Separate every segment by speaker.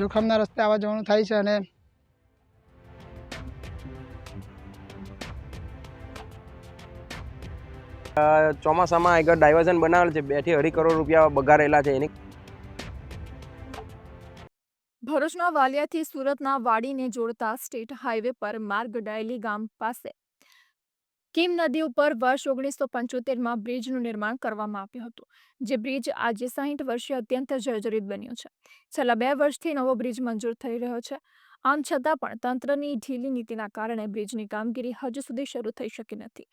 Speaker 1: જોખમના રસ્તે આવવા જવાનું થાય છે અને
Speaker 2: ચોમાસામાં આગળ ડાયવર્ઝન બનાવેલ છે, 2 થી 2.5 કરોડ રૂપિયા બગાડેલા છે એની.
Speaker 3: ભરૂચના વાલિયાથી સુરતના વાડીને જોડતા સ્ટેટ હાઈવે પર માર્ગ ડાયલી ગામ પાસે કીમ નદી ઉપર વર્ષ 1975માં બ્રિજનું નિર્માણ કરવામાં આવ્યું હતું. જે બ્રિજ આજે 60 વર્ષે અત્યંત જર્જરિત બન્યો છે. છેલ્લા 2 વર્ષથી નવો બ્રિજ મંજૂર થઈ રહ્યો છે. આમ છતાં પણ તંત્રની ઢીલી નીતિના કારણે બ્રિજની કામગીરી હજુ સુધી શરૂ થઈ શકી નથી.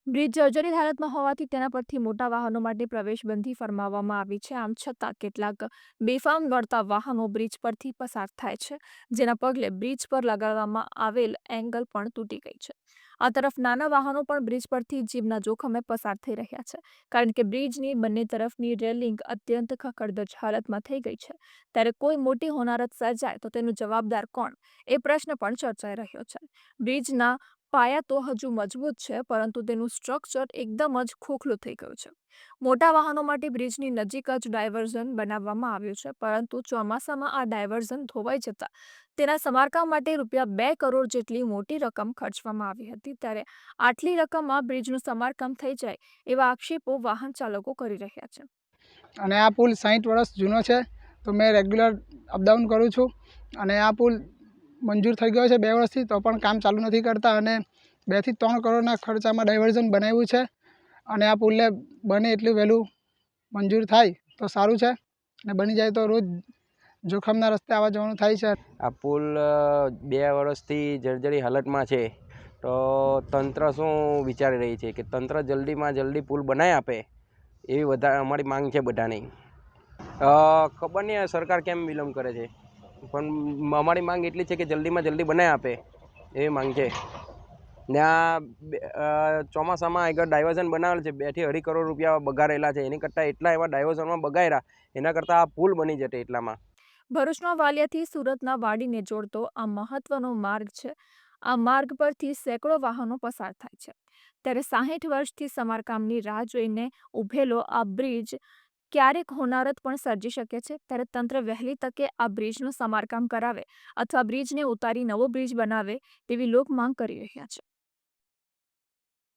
Speaker 3: બ્રિજ જર્જરિત હાલતમાં હોવાથી તેના પરથી મોટા વાહનો માટે પ્રવેશબંધી ફરમાવવામાં આવી છે. આમ છતાં કેટલાક બેફામ દોડતા વાહનો બ્રિજ પરથી પસાર થાય છે, જેના પગલે બ્રિજ પર લગાડવામાં આવેલ એંગલ પણ તૂટી ગઈ છે. આ તરફ નાના વાહનો પણ બ્રિજ પરથી જીવના જોખમે પસાર થઈ રહ્યા છે, કારણ કે બ્રિજની બંને તરફની રેલિંગ અત્યંત ખખડધજ હાલતમાં થઈ ગઈ છે. ત્યારે કોઈ મોટી હોનારત સર્જાય તો તેનું જવાબદાર કોણ, એ પ્રશ્ન પણ ચર્ચાઈ રહ્યો છે. બ્રિજના પાયા તો હજુ મજબૂત છે, પરંતુ તેનું સ્ટ્રક્ચર એકદમ જ ખોખલું થઈ ગયું છે. મોટા વાહનો માટે બ્રિજની નજીક જ ડાયવર્ઝન બનાવવામાં આવ્યું છે, પરંતુ ચોમાસામાં આ ડાયવર્ઝન ધોવાઈ જતા તેના સમારકામ માટે ₹2 કરોડ જેટલી મોટી રકમ ખર્ચવામાં આવી હતી. ત્યારે આટલી રકમમાં બ્રિજનું સમારકામ થઈ જાય એવા આક્ષેપો વાહન ચાલકો કરી રહ્યા છે.
Speaker 1: અને આ પુલ 60 વર્ષ જૂનો છે, તો મેં રેગ્યુલર અપડાઉન કરું છું અને આ પુલ મંજૂર થઈ ગયો છે 2 વર્ષથી, તો પણ કામ ચાલુ નથી કરતા અને 2 થી 3 કરોડના ખર્ચામાં ડાયવર્ઝન બનાવ્યું છે. અને આ પુલને બને એટલું વહેલું મંજૂર થાય તો સારું છે, અને બની જાય તો રોજ જોખમના રસ્તે આવવા જવાનું થાય છે.
Speaker 2: આ પુલ 2 વર્ષથી જર્જરી હાલતમાં છે, તો તંત્ર શું વિચારી રહી છે કે તંત્ર જલ્દીમાં જલ્દી પુલ બનાવી આપે, એવી વધારે અમારી માંગ છે બધાની. ખબર નહીં સરકાર કેમ વિલંબ કરે છે, પણ અમારી માંગ એટલી છે કે જલ્દીમાં જલ્દી બનાવી આપે એવી માંગ છે. ને આ ચોમાસામાં આગળ ડાયવર્ઝન બનાવેલ છે, 2 થી 2.5 કરોડ રૂપિયા બગાડેલા છે. એની કરતાં એટલા એવા ડાયવર્ઝનમાં બગાડ્યા, એના કરતાં આ પુલ બની જતે એટલામાં.
Speaker 3: ભરૂચના વાલિયાથી સુરતના વાડીને જોડતો આ મહત્વનો માર્ગ છે. આ માર્ગ પરથી સેંકડો વાહનો પસાર થાય છે. ત્યારે 60 વર્ષથી સમારકામની રાહ જોઈને ઉભેલો આ બ્રિજ ક્યારેક હોનારત પણ સર્જી શકે છે. ત્યારે તંત્ર વહેલી તકે આ બ્રિજનું સમારકામ કરાવે અથવા બ્રિજને ઉતારી નવો બ્રિજ બનાવે તેવી લોકમાંગ કરી રહ્યા છે.